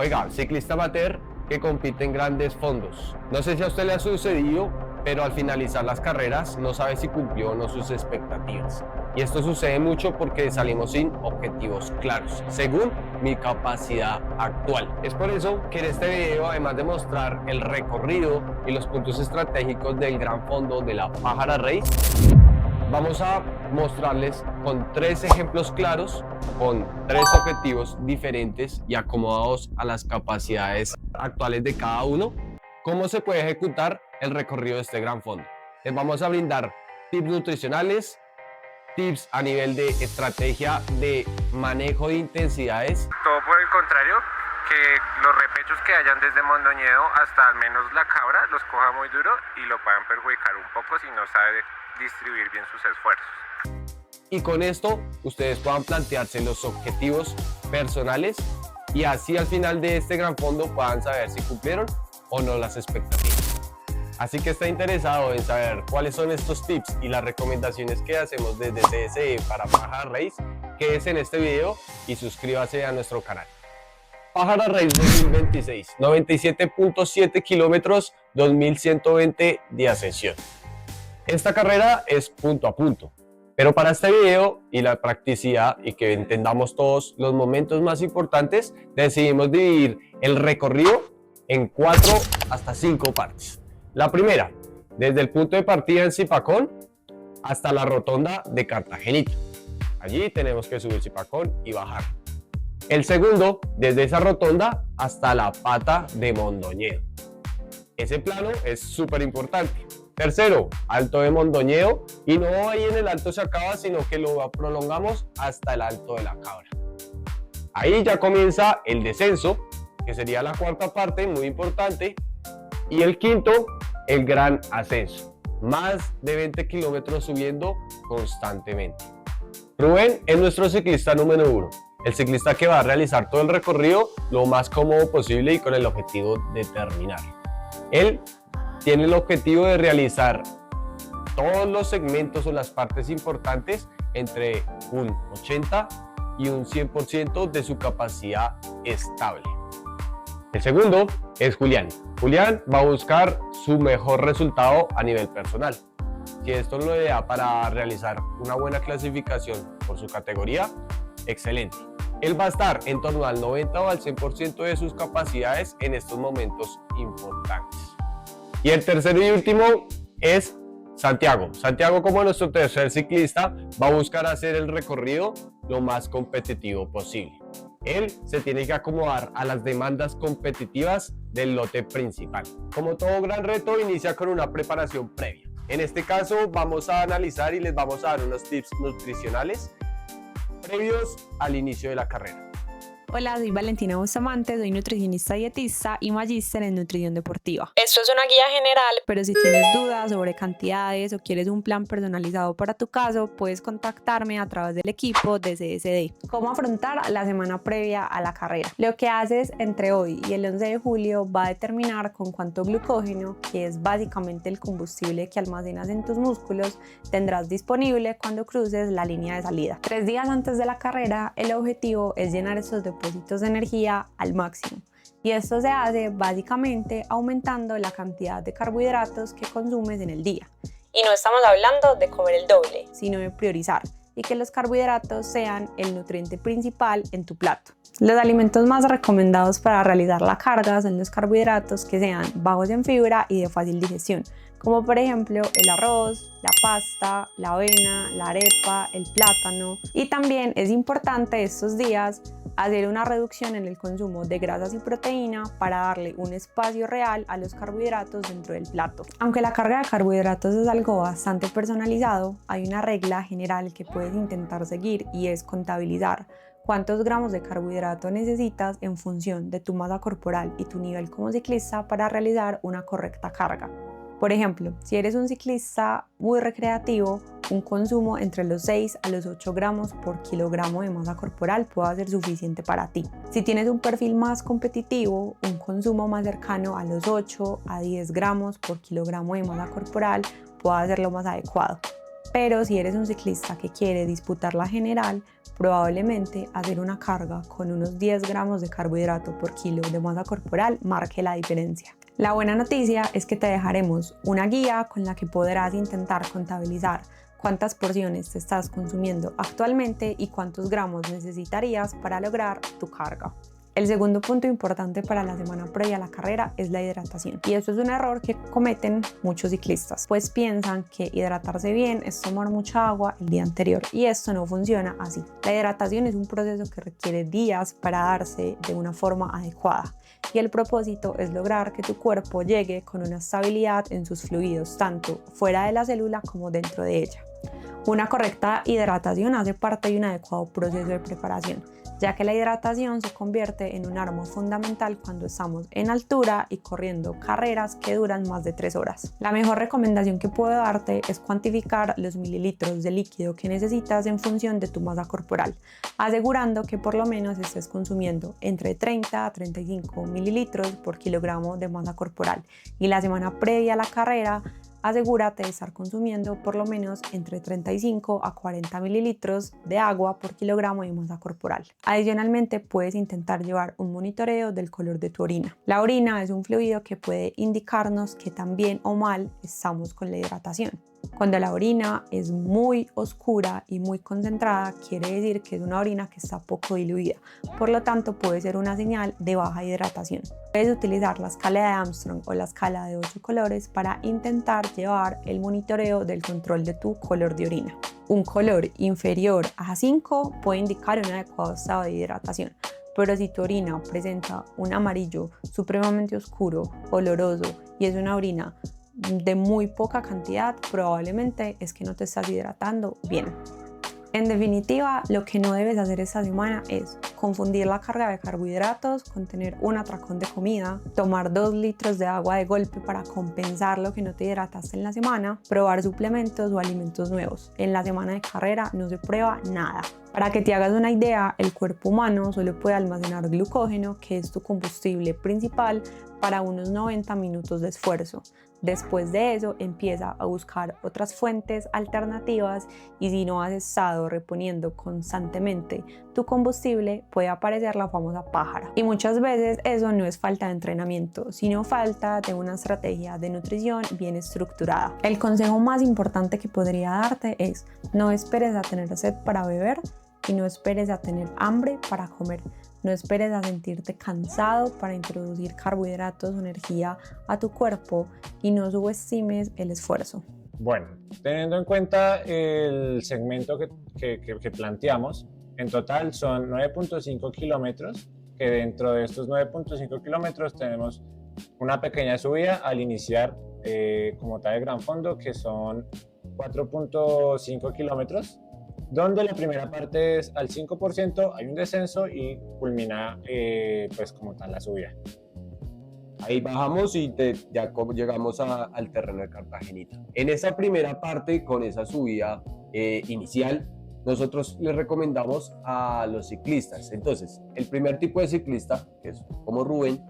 Oiga, ciclista amateur que compite en grandes fondos. No sé si a usted le ha sucedido, pero al finalizar las carreras no sabe si cumplió o no sus expectativas. Y esto sucede mucho porque salimos sin objetivos claros, según mi capacidad actual. Es por eso que en este video, además de mostrar el recorrido y los puntos estratégicos del gran fondo de la Pájara Race, vamos a mostrarles con 3 ejemplos claros, con 3 objetivos diferentes y acomodados a las capacidades actuales de cada uno, cómo se puede ejecutar el recorrido de este gran fondo. Les vamos a brindar tips nutricionales, tips a nivel de estrategia de manejo de intensidades. Todo por el contrario, que los repechos que hayan desde Mondoñedo hasta al menos la cabra los coja muy duro y lo puedan perjudicar un poco si no sabe distribuir bien sus esfuerzos. Y con esto ustedes puedan plantearse los objetivos personales y así al final de este gran fondo puedan saber si cumplieron o no las expectativas. Así que está interesado en saber cuáles son estos tips y las recomendaciones que hacemos desde CSE para Pájara Race, quédese en este video y suscríbase a nuestro canal. Pájara Race 2026, 97.7 kilómetros, 2120 de ascensión. Esta carrera es punto a punto, pero para este video y la practicidad y que entendamos todos los momentos más importantes, decidimos dividir el recorrido en 4 hasta 5 partes. La primera, desde el punto de partida en Zipacón hasta la rotonda de Cartagenito. Allí tenemos que subir Zipacón y bajar. El segundo, desde esa rotonda hasta la pata de Mondoñedo. Ese plano es súper importante. Tercero, Alto de Mondoñedo, y no ahí en el alto se acaba, sino que lo prolongamos hasta el Alto de la Cabra. Ahí ya comienza el descenso, que sería la cuarta parte, muy importante, y el quinto, el gran ascenso, más de 20 kilómetros subiendo constantemente. Rubén es nuestro ciclista número 1, el ciclista que va a realizar todo el recorrido lo más cómodo posible y con el objetivo de terminar. Él tiene el objetivo de realizar todos los segmentos o las partes importantes entre un 80 y un 100% de su capacidad estable. El segundo es Julián. Julián va a buscar su mejor resultado a nivel personal. Si esto lo da para realizar una buena clasificación por su categoría, excelente. Él va a estar en torno al 90 o al 100% de sus capacidades en estos momentos importantes. Y el tercero y último es Santiago. Santiago, como nuestro tercer ciclista, va a buscar hacer el recorrido lo más competitivo posible. Él se tiene que acomodar a las demandas competitivas del lote principal. Como todo gran reto, inicia con una preparación previa. En este caso, vamos a analizar y les vamos a dar unos tips nutricionales previos al inicio de la carrera. Hola, soy Valentina Bustamante, soy nutricionista dietista y magíster en nutrición deportiva. Esto es una guía general, Pero si tienes dudas sobre cantidades o quieres un plan personalizado para tu caso, puedes contactarme a través del equipo de CSD. ¿Cómo afrontar la semana previa a la carrera? Lo que haces entre hoy y el 11 de julio va a determinar con cuánto glucógeno, que es básicamente el combustible que almacenas en tus músculos, tendrás disponible cuando cruces la línea de salida. 3 días antes de la carrera, el objetivo es llenar estos depósitos de energía al máximo. Y esto se hace básicamente aumentando la cantidad de carbohidratos que consumes en el día. y no estamos hablando de comer el doble. Sino de priorizar y que los carbohidratos sean el nutriente principal en tu plato. Los alimentos más recomendados para realizar la carga son los carbohidratos que sean bajos en fibra y de fácil digestión, como por ejemplo el arroz, la pasta, la avena, la arepa, el plátano. Y también es importante estos días hacer una reducción en el consumo de grasas y proteína para darle un espacio real a los carbohidratos dentro del plato. Aunque la carga de carbohidratos es algo bastante personalizado, hay una regla general que puedes intentar seguir y es contabilizar cuántos gramos de carbohidrato necesitas en función de tu masa corporal y tu nivel como ciclista para realizar una correcta carga. Por ejemplo, si eres un ciclista muy recreativo, un consumo entre los 6 a los 8 gramos por kilogramo de masa corporal puede ser suficiente para ti. Si tienes un perfil más competitivo, un consumo más cercano a los 8 a 10 gramos por kilogramo de masa corporal puede ser lo más adecuado. Pero si eres un ciclista que quiere disputar la general, probablemente hacer una carga con unos 10 gramos de carbohidrato por kilo de masa corporal marque la diferencia. La buena noticia es que te dejaremos una guía con la que podrás intentar contabilizar cuántas porciones te estás consumiendo actualmente y cuántos gramos necesitarías para lograr tu carga. El segundo punto importante para la semana previa a la carrera es la hidratación. Y eso es un error que cometen muchos ciclistas, pues piensan que hidratarse bien es tomar mucha agua el día anterior y esto no funciona así. La hidratación es un proceso que requiere días para darse de una forma adecuada. Y el propósito es lograr que tu cuerpo llegue con una estabilidad en sus fluidos, tanto fuera de la célula como dentro de ella. Una correcta hidratación hace parte de un adecuado proceso de preparación, ya que la hidratación se convierte en un arma fundamental cuando estamos en altura y corriendo carreras que duran más de 3 horas. La mejor recomendación que puedo darte es cuantificar los mililitros de líquido que necesitas en función de tu masa corporal, asegurando que por lo menos estés consumiendo entre 30 a 35 mililitros por kilogramo de masa corporal. Y la semana previa a la carrera, asegúrate de estar consumiendo por lo menos entre 35 a 40 mililitros de agua por kilogramo de masa corporal. Adicionalmente, puedes intentar llevar un monitoreo del color de tu orina. La orina es un fluido que puede indicarnos que tan bien o mal estamos con la hidratación. Cuando la orina es muy oscura y muy concentrada, quiere decir que es una orina que está poco diluida. Por lo tanto, puede ser una señal de baja hidratación. Puedes utilizar la escala de Armstrong o la escala de 8 colores para intentar llevar el monitoreo del control de tu color de orina. Un color inferior a 5 puede indicar un adecuado estado de hidratación. Pero si tu orina presenta un amarillo supremamente oscuro, oloroso y es una orina de muy poca cantidad, probablemente es que no te estás hidratando bien. En definitiva, lo que no debes hacer esta semana es confundir la carga de carbohidratos con tener un atracón de comida, tomar 2 litros de agua de golpe para compensar lo que no te hidrataste en la semana, probar suplementos o alimentos nuevos. En la semana de carrera no se prueba nada. Para que te hagas una idea, el cuerpo humano solo puede almacenar glucógeno, que es tu combustible principal, para unos 90 minutos de esfuerzo. Después de eso empieza a buscar otras fuentes alternativas y si no has estado reponiendo constantemente tu combustible puede aparecer la famosa pájara. Y muchas veces eso no es falta de entrenamiento, sino falta de una estrategia de nutrición bien estructurada. El consejo más importante que podría darte es: no esperes a tener sed para beber y no esperes a tener hambre para comer. No esperes a sentirte cansado para introducir carbohidratos o energía a tu cuerpo y no subestimes el esfuerzo. Bueno, teniendo en cuenta el segmento que planteamos, en total son 9.5 kilómetros, que dentro de estos 9.5 kilómetros tenemos una pequeña subida al iniciar como tal el gran fondo, que son 4.5 kilómetros, donde la primera parte es al 5%, hay un descenso y culmina pues como tal la subida. Ahí bajamos y ya llegamos al terreno de Cartagenita. En esa primera parte, con esa subida inicial, nosotros les recomendamos a los ciclistas. Entonces, el primer tipo de ciclista, que es como Rubén,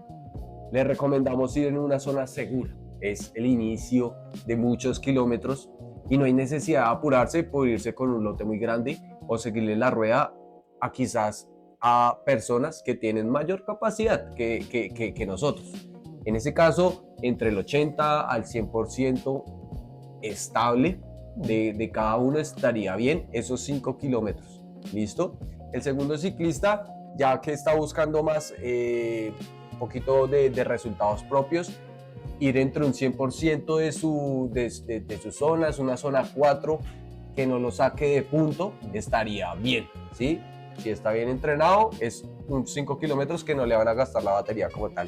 les recomendamos ir en una zona segura. Es el inicio de muchos kilómetros y no hay necesidad de apurarse por irse con un lote muy grande o seguirle la rueda a quizás a personas que tienen mayor capacidad que nosotros. En ese caso, entre el 80 al 100% estable de cada uno estaría bien esos 5 kilómetros. ¿Listo? El segundo ciclista, ya que está buscando más un poquito de resultados propios, ir entre un 100% de su zona, es una zona 4, que no lo saque de punto, estaría bien, ¿sí? Si está bien entrenado, es un 5 kilómetros que no le van a gastar la batería como tal.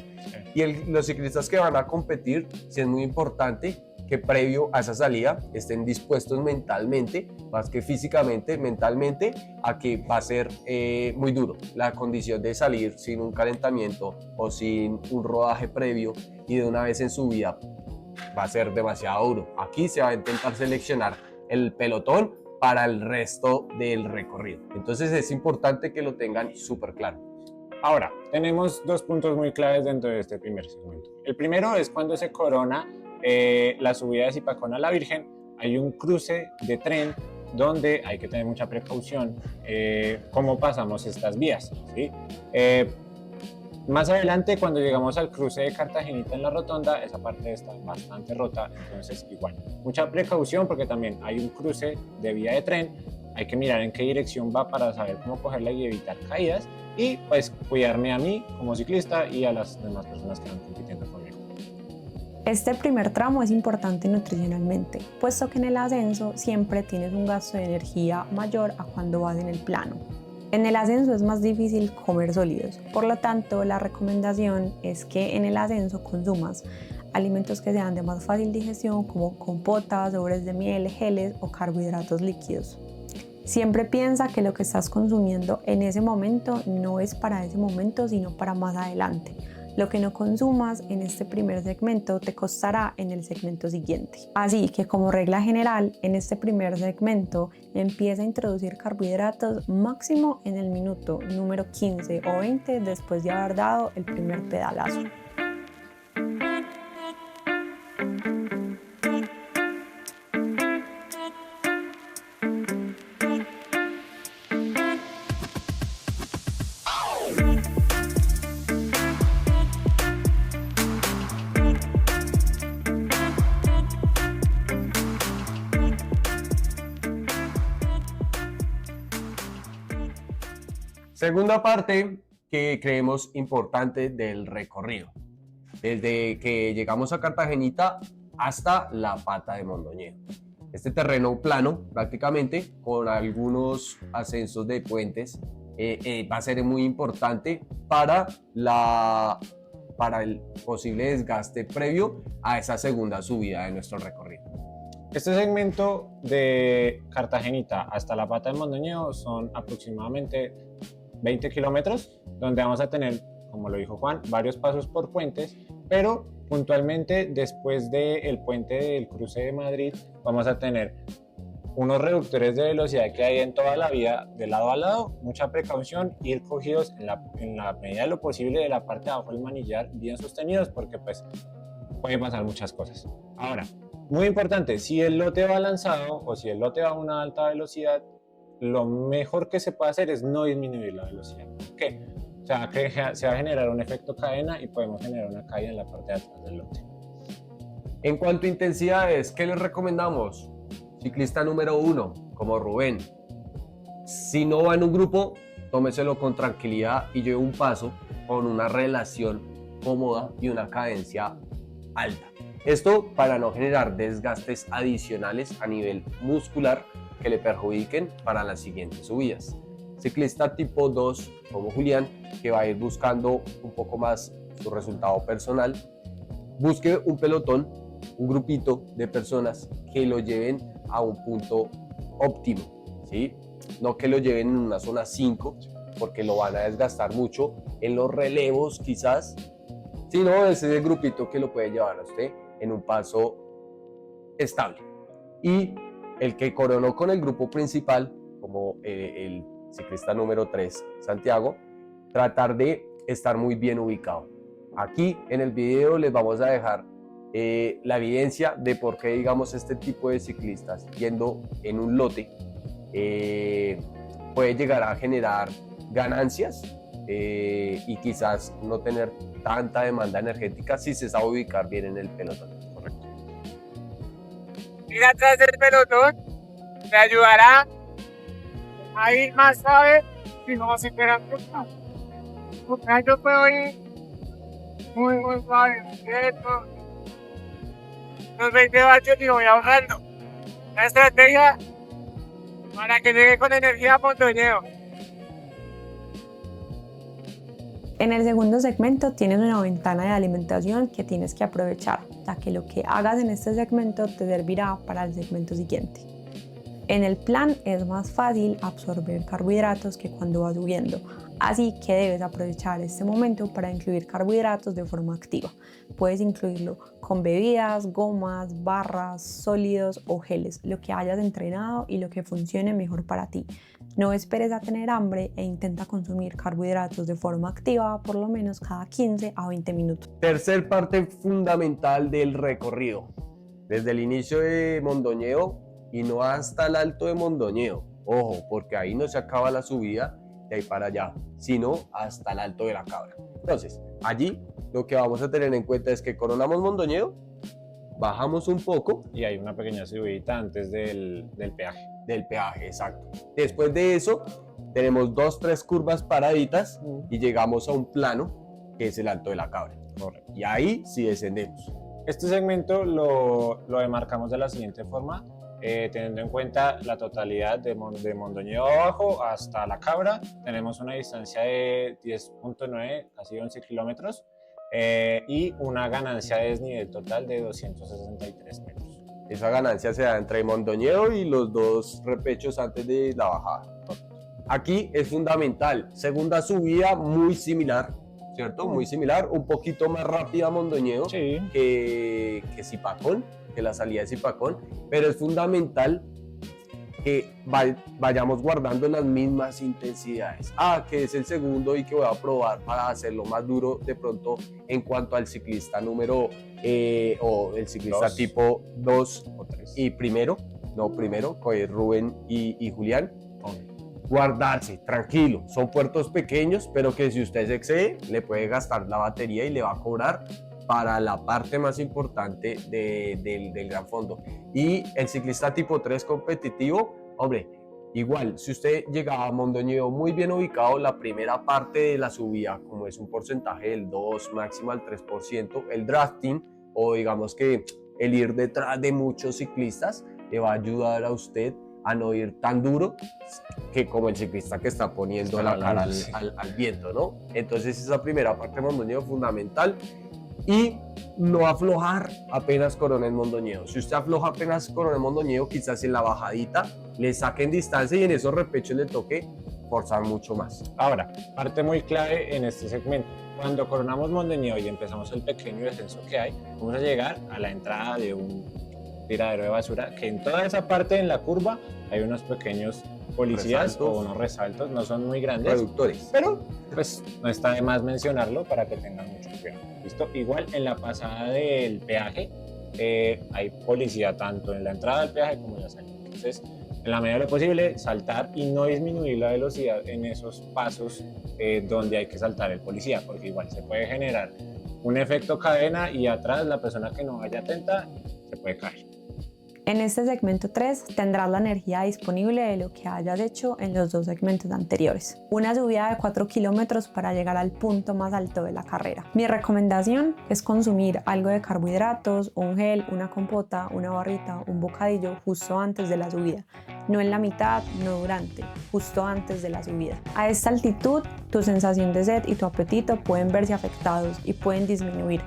Y los ciclistas que van a competir, sí es muy importante que previo a esa salida estén dispuestos mentalmente, más que físicamente, mentalmente, a que va a ser muy duro la condición de salir sin un calentamiento o sin un rodaje previo y de una vez en subida va a ser demasiado duro. Aquí se va a intentar seleccionar el pelotón para el resto del recorrido. Entonces es importante que lo tengan súper claro. Ahora, tenemos 2 puntos muy claves dentro de este primer segmento. El primero es cuando se corona la subida de Zipacón a la Virgen, hay un cruce de tren donde hay que tener mucha precaución cómo pasamos estas vías, ¿sí? Más adelante, cuando llegamos al cruce de Cartagenita en la rotonda, esa parte está bastante rota, entonces igual, mucha precaución porque también hay un cruce de vía de tren, hay que mirar en qué dirección va para saber cómo cogerla y evitar caídas y pues cuidarme a mí como ciclista y a las demás personas que van compitiendo conmigo. Este primer tramo es importante nutricionalmente, puesto que en el ascenso siempre tienes un gasto de energía mayor a cuando vas en el plano. En el ascenso es más difícil comer sólidos, por lo tanto la recomendación es que en el ascenso consumas alimentos que sean de más fácil digestión como compotas, sobres de miel, geles o carbohidratos líquidos. Siempre piensa que lo que estás consumiendo en ese momento no es para ese momento, sino para más adelante. Lo que no consumas en este primer segmento te costará en el segmento siguiente. Así que como regla general, en este primer segmento empieza a introducir carbohidratos máximo en el minuto número 15 o 20 después de haber dado el primer pedalazo. Segunda parte que creemos importante del recorrido, desde que llegamos a Cartagenita hasta la Pata de Mondoñedo. Este terreno plano, prácticamente, con algunos ascensos de puentes, va a ser muy importante para el posible desgaste previo a esa segunda subida de nuestro recorrido. Este segmento de Cartagenita hasta la Pata de Mondoñedo son aproximadamente 20 kilómetros, donde vamos a tener, como lo dijo Juan, varios pasos por puentes, pero puntualmente después del puente del cruce de Madrid vamos a tener unos reductores de velocidad que hay en toda la vía de lado a lado, mucha precaución, ir cogidos en la medida de lo posible de la parte de abajo del manillar, bien sostenidos, porque pues pueden pasar muchas cosas. Ahora, muy importante, si el lote va lanzado o si el lote va a una alta velocidad, lo mejor que se puede hacer es no disminuir la velocidad. ¿Por qué? O sea, que se va a generar un efecto cadena y podemos generar una caída en la parte de atrás del lote. En cuanto a intensidades, ¿qué les recomendamos? Ciclista número 1, como Rubén. Si no va en un grupo, tómeselo con tranquilidad y lleve un paso con una relación cómoda y una cadencia alta. Esto para no generar desgastes adicionales a nivel muscular que le perjudiquen para las siguientes subidas. Ciclista tipo 2 como Julián, que va a ir buscando un poco más su resultado personal, busque un pelotón, un grupito de personas que lo lleven a un punto óptimo, ¿sí? No que lo lleven en una zona 5 porque lo van a desgastar mucho en los relevos quizás, sino ese es el grupito que lo puede llevar a usted en un paso estable. Y el que coronó con el grupo principal, como el ciclista número 3, Santiago, tratar de estar muy bien ubicado. Aquí en el video les vamos a dejar la evidencia de por qué, digamos, este tipo de ciclistas yendo en un lote puede llegar a generar ganancias y quizás no tener tanta demanda energética si se sabe ubicar bien en el pelotón. Correcto. Ir atrás del pelotón te ayudará a ir más suave y no vas a esperar más. Porque yo puedo ir muy suave, ¿cierto? Los 20 vatios y voy ahorrando. La estrategia para que llegue con energía a Mondoñedo. En el segundo segmento tienes una ventana de alimentación que tienes que aprovechar, ya que lo que hagas en este segmento te servirá para el segmento siguiente. En el plan es más fácil absorber carbohidratos que cuando vas subiendo, así que debes aprovechar este momento para incluir carbohidratos de forma activa. Puedes incluirlo con bebidas, gomas, barras, sólidos o geles, lo que hayas entrenado y lo que funcione mejor para ti. No esperes a tener hambre e intenta consumir carbohidratos de forma activa por lo menos cada 15 a 20 minutos. Tercer parte fundamental del recorrido. Desde el inicio de Mondoñedo y no hasta el Alto de Mondoñedo. Ojo, porque ahí no se acaba la subida de ahí para allá, sino hasta el Alto de la Cabra. Entonces, allí lo que vamos a tener en cuenta es que coronamos Mondoñedo, bajamos un poco. Y hay una pequeña subidita antes del peaje. Del peaje, exacto. Después de eso, tenemos 2-3 curvas paraditas y llegamos a un plano que es el Alto de la Cabra. Correcto. Y ahí sí descendemos. Este segmento lo demarcamos de la siguiente forma, teniendo en cuenta la totalidad de Mondoñedo abajo hasta la Cabra. Tenemos una distancia de 10.9, casi 11 kilómetros, y una ganancia de desnivel total de 263 metros. Esa ganancia se da entre Mondoñedo y los 2 repechos antes de la bajada. Aquí es fundamental, segunda subida muy similar, ¿cierto? Muy similar, un poquito más rápida Mondoñedo Sí. que Zipacón, que la salida de Zipacón, pero es fundamental que vayamos guardando las mismas intensidades. Que es el segundo y que voy a probar para hacerlo más duro de pronto en cuanto al ciclista número o el ciclista 2. tipo 2 O 3. y primero, que es Rubén y Julián. Guardarse, tranquilo, son puertos pequeños, pero que si usted se excede, le puede gastar la batería y le va a cobrar para la parte más importante del gran fondo. Y el ciclista tipo 3 competitivo, hombre, igual, si usted llegaba a Mondoñedo muy bien ubicado, la primera parte de la subida, como es un porcentaje del 2, máximo al 3%, el drafting, o digamos que el ir detrás de muchos ciclistas, le va a ayudar a usted a no ir tan duro que como el ciclista que está poniendo la cara al viento, ¿no? Entonces esa primera parte de Mondoñedo es fundamental y no aflojar apenas Coronel Mondoñedo. Si usted afloja apenas Coronel Mondoñedo, quizás en la bajadita le saquen distancia y en esos repechos le toque forzar mucho más. Ahora, parte muy clave en este segmento. Cuando coronamos Mondoñedo y empezamos el pequeño descenso que hay, vamos a llegar a la entrada de un tiradero de basura, que en toda esa parte en la curva hay unos pequeños policías Resaltos. o unos resaltos, no son muy grandes, Reductores. pero pues no está de más mencionarlo para que tengan mucho cuidado. ¿Listo? Igual en la pasada del peaje hay policía tanto en la entrada del peaje como en la salida. Entonces, en la medida de lo posible, saltar y no disminuir la velocidad en esos pasos donde hay que saltar el policía, porque igual se puede generar un efecto cadena y atrás la persona que no vaya atenta se puede caer. En este segmento 3 tendrás la energía disponible de lo que hayas hecho en los 2 segmentos anteriores. Una subida de 4 kilómetros para llegar al punto más alto de la carrera. Mi recomendación es consumir algo de carbohidratos, un gel, una compota, una barrita, un bocadillo justo antes de la subida. No en la mitad, no durante, justo antes de la subida. A esta altitud, tu sensación de sed y tu apetito pueden verse afectados y pueden disminuir.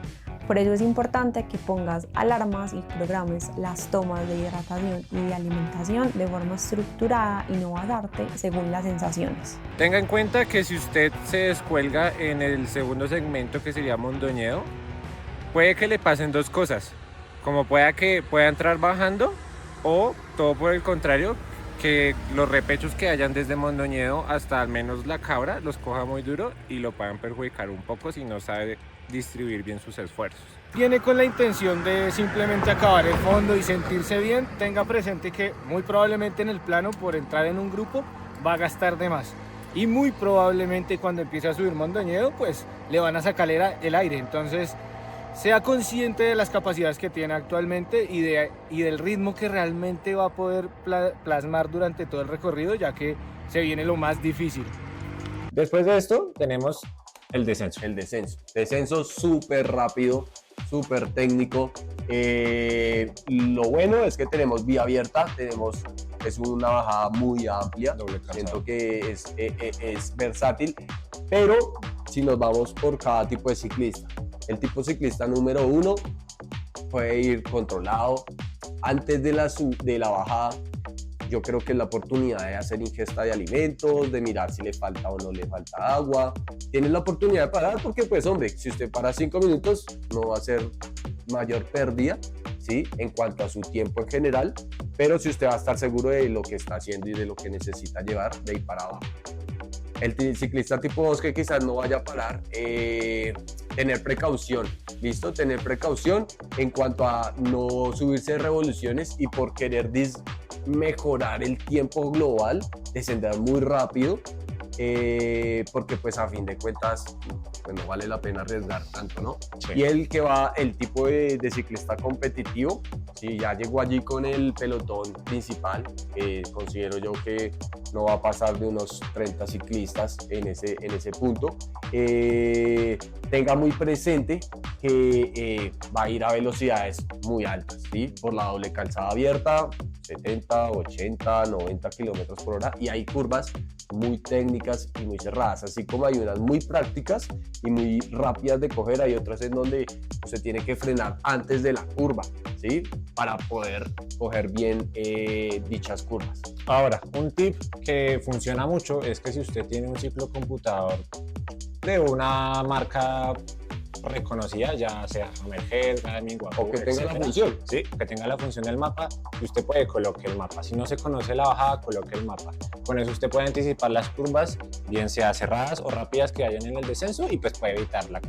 Por ello es importante que pongas alarmas y programes las tomas de hidratación y de alimentación de forma estructurada y no basarte según las sensaciones. Tenga en cuenta que si usted se descuelga en el segundo segmento, que sería Mondoñedo, puede que le pasen 2 cosas, como pueda que pueda entrar bajando o todo por el contrario, que los repechos que hayan desde Mondoñedo hasta al menos la Cabra los coja muy duro y lo puedan perjudicar un poco si no sabe distribuir bien sus esfuerzos. Viene con la intención de simplemente acabar el fondo y sentirse bien, tenga presente que muy probablemente en el plano, por entrar en un grupo, va a gastar de más. Y muy probablemente cuando empiece a subir Mondoñedo, pues le van a sacar el aire. Entonces, sea consciente de las capacidades que tiene actualmente y del ritmo que realmente va a poder plasmar durante todo el recorrido, ya que se viene lo más difícil. Después de esto tenemos el descenso. El descenso. Descenso súper rápido, súper técnico. Lo bueno es que tenemos vía abierta, es una bajada muy amplia. Doble calzado. Siento que es versátil, pero si nos vamos por cada tipo de ciclista. El tipo ciclista número 1 puede ir controlado. Antes de la bajada, yo creo que es la oportunidad de hacer ingesta de alimentos, de mirar si le falta o no le falta agua. Tienes la oportunidad de parar porque, pues, hombre, si usted para 5 minutos no va a ser mayor pérdida, ¿sí? En cuanto a su tiempo en general, pero si usted va a estar seguro de lo que está haciendo y de lo que necesita llevar de ahí para abajo. El ciclista tipo 2 que quizás no vaya a parar, tener precaución, ¿listo? Tener precaución en cuanto a no subirse de revoluciones y por querer mejorar el tiempo global, descender muy rápido, porque pues a fin de cuentas pues no vale la pena arriesgar tanto, ¿no? Sí. Y el tipo de ciclista competitivo, si ya llegó allí con el pelotón principal, considero yo que no va a pasar de unos 30 ciclistas en ese punto, tenga muy presente que va a ir a velocidades muy altas, ¿sí? Por la doble calzada abierta, 70, 80, 90 kilómetros por hora, y hay curvas muy técnicas y muy cerradas, así como hay unas muy prácticas y muy rápidas de coger, hay otras en donde se tiene que frenar antes de la curva, ¿sí? Para poder coger bien dichas curvas. Ahora, un tip que funciona mucho es que si usted tiene un ciclocomputador de una marca reconocida, ya sea Hammerhead, Garmin, Wahoo, O que tenga la etcétera. función. Sí, que tenga la función del mapa, y usted puede colocar el mapa. Si no se conoce la bajada, coloque el mapa. Con eso usted puede anticipar las curvas, bien sea cerradas o rápidas que hayan en el descenso, y pues puede evitar la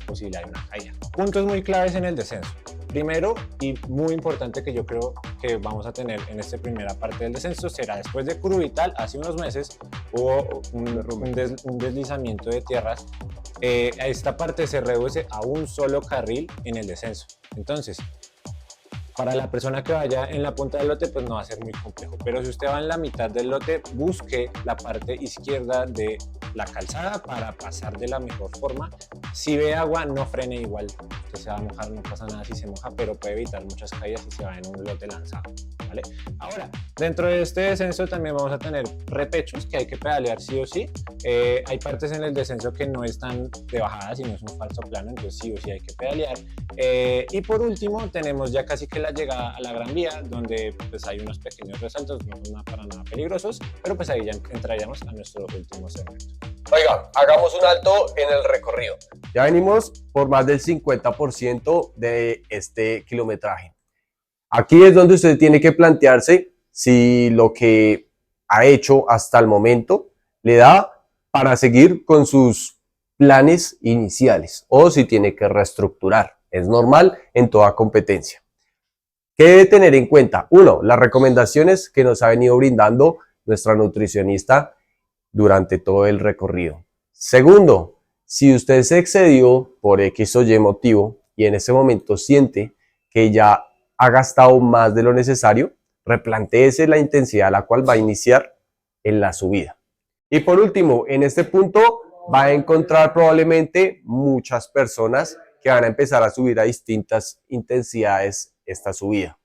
posibilidad de una caída. Puntos muy claves en el descenso. Primero, y muy importante que yo creo que vamos a tener en esta primera parte del descenso, será después de Curuvital, hace unos meses hubo un deslizamiento de tierras. Esta parte se reduce a un solo carril en el descenso. Entonces, para la persona que vaya en la punta del lote, pues no va a ser muy complejo. Pero si usted va en la mitad del lote, busque la parte izquierda de la calzada para pasar de la mejor forma. Si ve agua, no frene igual. Usted se va a mojar, no pasa nada si se moja, pero puede evitar muchas caídas si se va en un lote lanzado, ¿vale? Ahora, dentro de este descenso también vamos a tener repechos que hay que pedalear sí o sí. Hay partes en el descenso que no están de bajada, sino es un falso plano, entonces sí o sí hay que pedalear. Y por último, tenemos ya casi que la llegada a la Gran Vía, donde pues hay unos pequeños resaltos, no son para nada peligrosos, pero pues ahí ya entraríamos a nuestro último segmento. Oiga, hagamos un alto en el recorrido. Ya venimos por más del 50% de este kilometraje. Aquí es donde usted tiene que plantearse si lo que ha hecho hasta el momento le da para seguir con sus planes iniciales o si tiene que reestructurar. Es normal en toda competencia. ¿Qué debe tener en cuenta? Uno, las recomendaciones que nos ha venido brindando nuestra nutricionista durante todo el recorrido. Segundo, si usted se excedió por X o Y motivo y en ese momento siente que ya ha gastado más de lo necesario, replantéese la intensidad a la cual va a iniciar en la subida. Y por último, en este punto va a encontrar probablemente muchas personas que van a empezar a subir a distintas intensidades esta subida.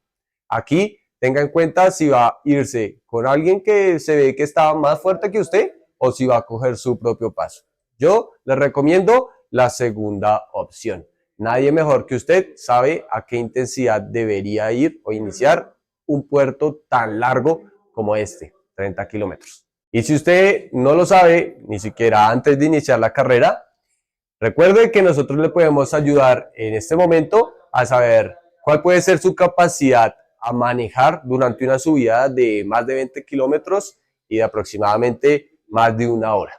Aquí tenga en cuenta si va a irse con alguien que se ve que está más fuerte que usted o si va a coger su propio paso. Yo le recomiendo la segunda opción. Nadie mejor que usted sabe a qué intensidad debería ir o iniciar un puerto tan largo como este, 30 kilómetros. Y si usted no lo sabe, ni siquiera antes de iniciar la carrera, recuerde que nosotros le podemos ayudar en este momento a saber cuál puede ser su capacidad a manejar durante una subida de más de 20 kilómetros y de aproximadamente más de una hora.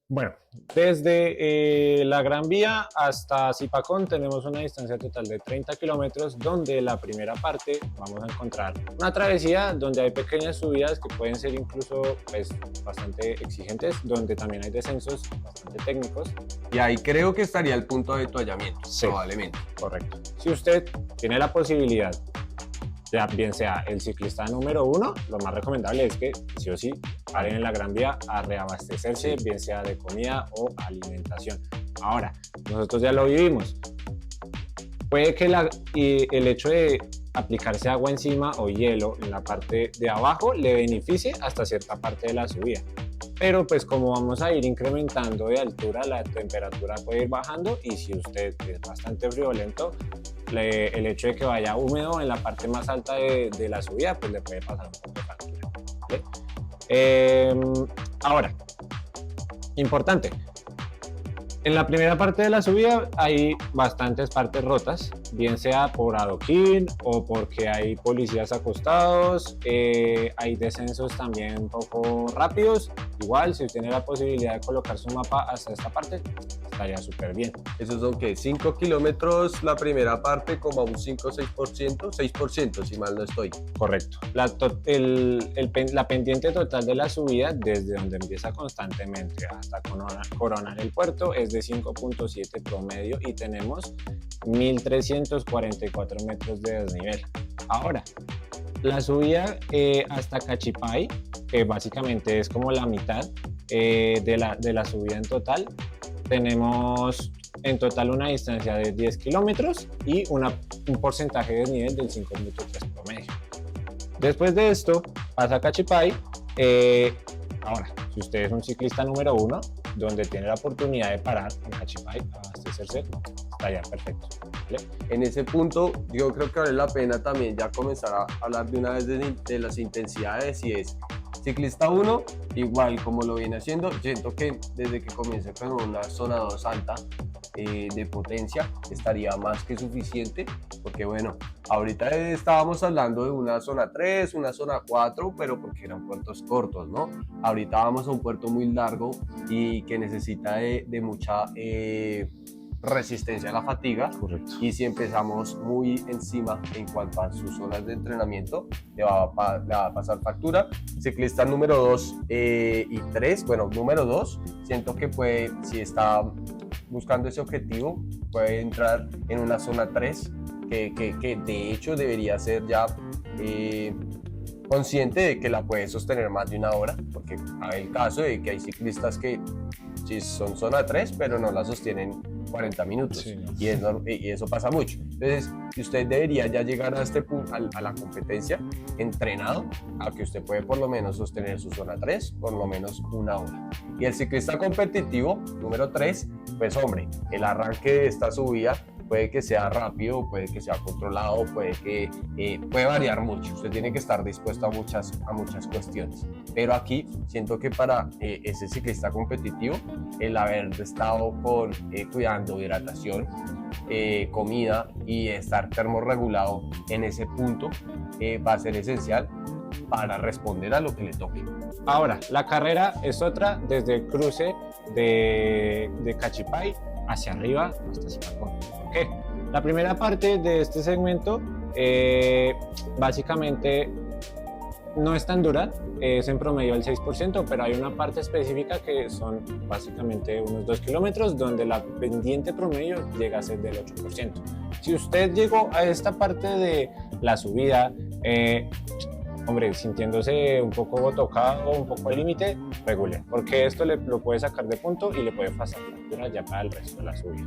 Bueno, desde la Gran Vía hasta Zipacón tenemos una distancia total de 30 kilómetros, donde la primera parte vamos a encontrar una travesía donde hay pequeñas subidas que pueden ser incluso pues, bastante exigentes, donde también hay descensos bastante técnicos. Y ahí creo que estaría el punto de avituallamiento, Sí, probablemente. correcto. Si usted tiene la posibilidad, ya bien sea el ciclista número 1, lo más recomendable es que sí o sí paren en la Gran Vía a reabastecerse, bien sea de comida o alimentación. Ahora, nosotros ya lo vivimos. Puede que el hecho de aplicarse agua encima o hielo en la parte de abajo le beneficie hasta cierta parte de la subida. Pero pues como vamos a ir incrementando de altura, la temperatura puede ir bajando y si usted es bastante friolento, el hecho de que vaya húmedo en la parte más alta de la subida, pues le puede pasar un poco de factura, ¿vale? Ahora, importante, en la primera parte de la subida hay bastantes partes rotas, bien sea por adoquín o porque hay policías acostados, hay descensos también un poco rápidos igual, si usted tiene la posibilidad de colocar su mapa hasta esta parte, estaría súper bien. Esos son que 5 kilómetros la primera parte, como a un 5 o 6% si mal no estoy. Correcto. La pendiente total de la subida, desde donde empieza constantemente hasta coronar el puerto, es de 5.7 promedio y tenemos 1.344 metros de desnivel. Ahora, la subida hasta Cachipay, que básicamente es como la mitad de la subida en total, tenemos en total una distancia de 10 kilómetros y un porcentaje de desnivel del 5.3 promedio. Después de esto, pasa a Cachipay. Ahora, si usted es un ciclista número 1, donde tiene la oportunidad de parar en Cachipay, abastecerse, estaría perfecto. ¿Vale? En ese punto, yo creo que vale la pena también ya comenzar a hablar de una vez de las intensidades, y es ciclista 1, igual como lo viene haciendo, siento que desde que comience con una zona 2 alta de potencia estaría más que suficiente, porque bueno, ahorita estábamos hablando de una zona 3, una zona 4, pero porque eran puertos cortos, ¿no? Ahorita vamos a un puerto muy largo y que necesita de mucha resistencia a la fatiga. Correcto. Y si empezamos muy encima en cuanto a sus zonas de entrenamiento, le va a pasar factura. Ciclista número 2 y 3, bueno, número 2, siento que puede, si está buscando ese objetivo, puede entrar en una zona 3, que de hecho debería ser ya consciente de que la puede sostener más de una hora, porque hay el caso de que hay ciclistas que sí son zona 3, pero no la sostienen 40 minutos, sí, no. y eso pasa mucho. Entonces, usted debería ya llegar a este punto, a la competencia, entrenado, a que usted puede por lo menos sostener su zona 3 por lo menos una hora. Y el ciclista competitivo, número 3, pues hombre, el arranque de esta subida puede que sea rápido, puede que sea controlado, puede variar mucho. Usted tiene que estar dispuesto a muchas cuestiones. Pero aquí siento que para ese ciclista competitivo, el haber estado cuidando hidratación, comida y estar termorregulado en ese punto va a ser esencial para responder a lo que le toque. Ahora, la carrera es otra desde el cruce de Cachipay hacia arriba hasta Zipacón. ¿Por qué? La primera parte de este segmento básicamente no es tan dura, es en promedio el 6%, pero hay una parte específica que son básicamente unos 2 kilómetros donde la pendiente promedio llega a ser del 8%. Si usted llegó a esta parte de la subida, hombre, sintiéndose un poco tocado, un poco al límite, regule, porque esto lo puede sacar de punto y le puede pasar factura ya para el resto de la subida.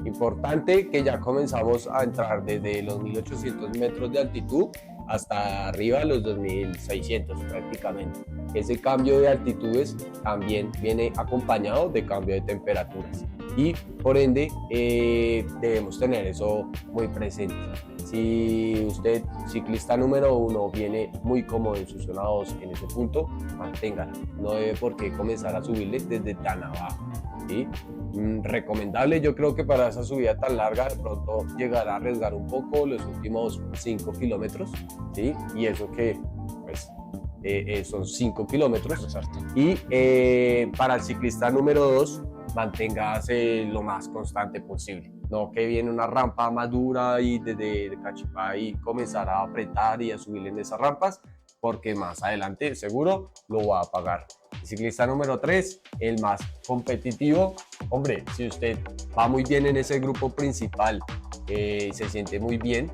Importante que ya comenzamos a entrar desde los 1800 metros de altitud hasta arriba los 2600 prácticamente. Ese cambio de altitudes también viene acompañado de cambio de temperaturas y por ende debemos tener eso muy presente. Si usted, ciclista número 1, viene muy cómodo en su zona 2 en ese punto, manténgala. No debe por qué comenzar a subirle desde tan abajo, ¿sí? Recomendable, yo creo que para esa subida tan larga de pronto llegar a arriesgar un poco los últimos 5 kilómetros, ¿sí? Y eso que pues son 5 kilómetros. Exacto. Y para el ciclista número 2, manténgase lo más constante posible. No que viene una rampa más dura y desde Cachipay comenzar a apretar y a subir en esas rampas, porque más adelante seguro lo va a pagar. El ciclista número 3, el más competitivo, hombre, si usted va muy bien en ese grupo principal, se siente muy bien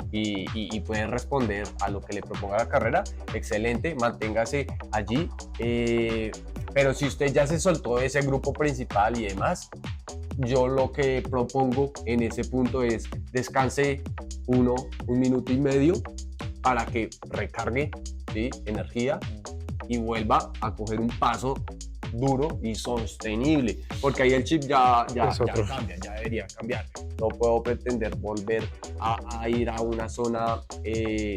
y puede responder a lo que le proponga la carrera, excelente, manténgase allí. Pero si usted ya se soltó de ese grupo principal y demás, yo lo que propongo en ese punto es descanse un minuto y medio para que recargue, ¿sí?, energía y vuelva a coger un paso duro y sostenible, porque ahí el chip ya cambia, ya debería cambiar. No puedo pretender volver a ir a una zona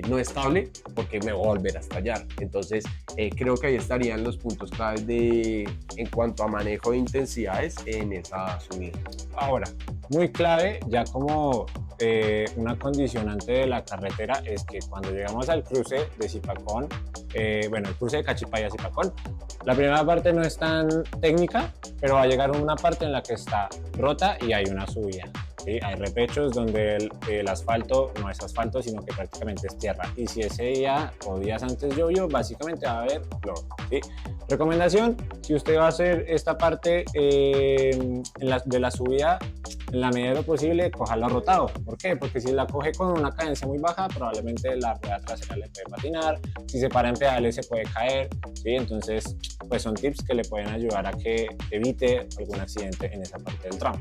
no estable porque me voy a volver a estallar. Entonces creo que ahí estarían los puntos claves en cuanto a manejo de intensidades en esa subida. Ahora, muy clave, ya como una condicionante de la carretera es que cuando llegamos al cruce de Zipacón, el cruce de Cachipay a Zipacón, la primera parte no es tan técnica, pero va a llegar una parte en la que está rota y hay una subida. ¿Sí? Hay repechos donde el asfalto no es asfalto, sino que prácticamente es tierra. Y si ese día o días antes llovió, básicamente va a haber lodo. ¿Sí? Recomendación, si usted va a hacer esta parte de la subida, en la medida de lo posible, cojarla rotado. ¿Por qué? Porque si la coge con una cadencia muy baja, probablemente la rueda trasera le puede patinar. Si se para en pedales, se puede caer. ¿Sí? Entonces, pues son tips que le pueden ayudar a que evite algún accidente en esa parte del tramo.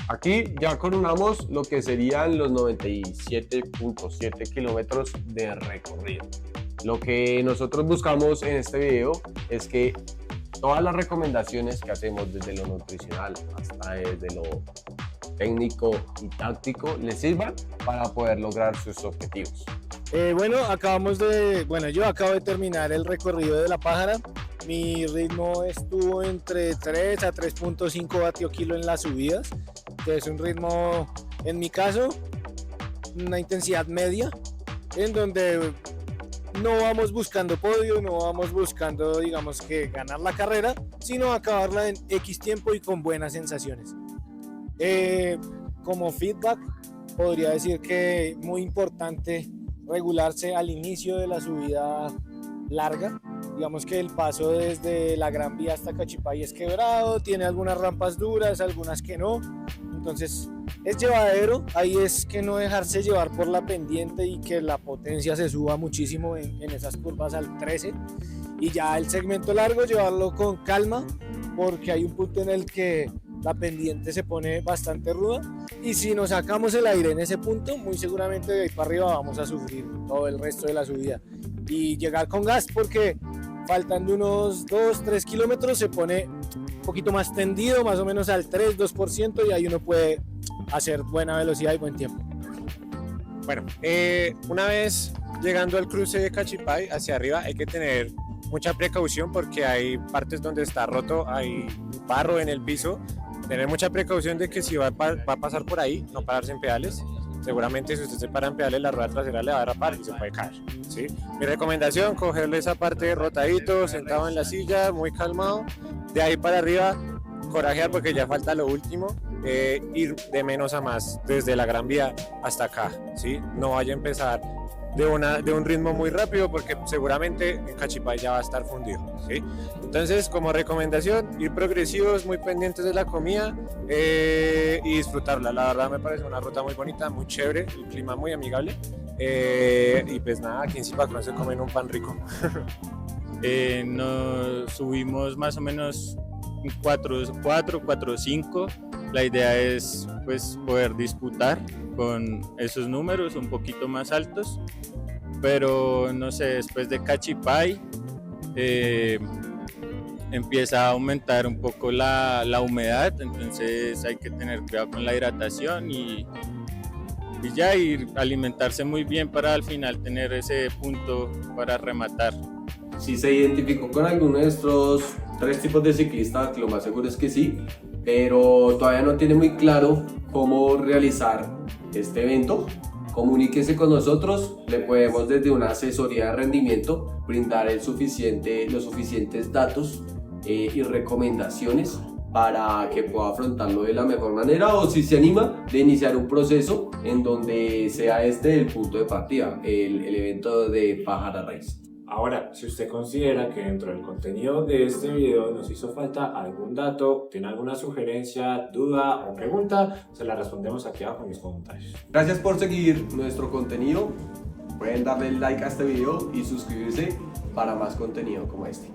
Aquí ya coronamos lo que serían los 97.7 kilómetros de recorrido. Lo que nosotros buscamos en este video es que todas las recomendaciones que hacemos desde lo nutricional hasta desde lo técnico y táctico les sirvan para poder lograr sus objetivos. Yo acabo de terminar el recorrido de La Pájara. Mi ritmo estuvo entre 3 a 3.5 vatio kilo en las subidas, que es un ritmo, en mi caso, una intensidad media, en donde no vamos buscando podio, no vamos buscando, digamos, que ganar la carrera, sino acabarla en X tiempo y con buenas sensaciones. Como feedback, podría decir que muy importante regularse al inicio de la subida larga. Digamos que el paso desde la Gran Vía hasta Cachipay es quebrado, tiene algunas rampas duras, algunas que no, entonces es llevadero. Ahí es que no dejarse llevar por la pendiente y que la potencia se suba muchísimo en esas curvas al 13, y ya el segmento largo llevarlo con calma, porque hay un punto en el que la pendiente se pone bastante ruda, y si nos sacamos el aire en ese punto, muy seguramente de ahí para arriba vamos a sufrir todo el resto de la subida y llegar con gas, porque faltando unos 2-3 kilómetros se pone un poquito más tendido, más o menos al 3-2%, y ahí uno puede hacer buena velocidad y buen tiempo. Bueno, una vez llegando al cruce de Cachipay hacia arriba hay que tener mucha precaución porque hay partes donde está roto, hay barro en el piso. Tener mucha precaución de que si va a pasar por ahí, no pararse en pedales. Seguramente si usted se para en pedales, la rueda trasera le va a derrapar y se puede caer, ¿sí? Mi recomendación, cogerle esa parte rotadito, sentado en la silla, muy calmado. De ahí para arriba, corajear porque ya falta lo último. Ir de menos a más, desde la Gran Vía hasta acá, ¿sí? No vaya a empezar de un ritmo muy rápido porque seguramente en Cachipay ya va a estar fundido, ¿sí? Entonces, como recomendación, ir progresivos, muy pendientes de la comida y disfrutarla. La verdad me parece una ruta muy bonita, muy chévere, el clima muy amigable, y pues nada, aquí en Zipacón se comen un pan rico. Nos subimos más o menos 4 o 5. La idea es pues poder disputar con esos números un poquito más altos, pero no sé, después de Cachipay empieza a aumentar un poco la humedad, entonces hay que tener cuidado con la hidratación y ya ir alimentarse muy bien para al final tener ese punto para rematar. Si se identificó con alguno de estos 3 tipos de ciclistas, lo más seguro es que sí, pero todavía no tiene muy claro cómo realizar este evento, comuníquese con nosotros, le podemos desde una asesoría de rendimiento brindar los suficientes datos y recomendaciones para que pueda afrontarlo de la mejor manera, o si se anima de iniciar un proceso en donde sea el punto de partida, el evento de Pájara Race. Ahora, si usted considera que dentro del contenido de este video nos hizo falta algún dato, tiene alguna sugerencia, duda o pregunta, se la respondemos aquí abajo en los comentarios. Gracias por seguir nuestro contenido. Pueden darle like a este video y suscribirse para más contenido como este.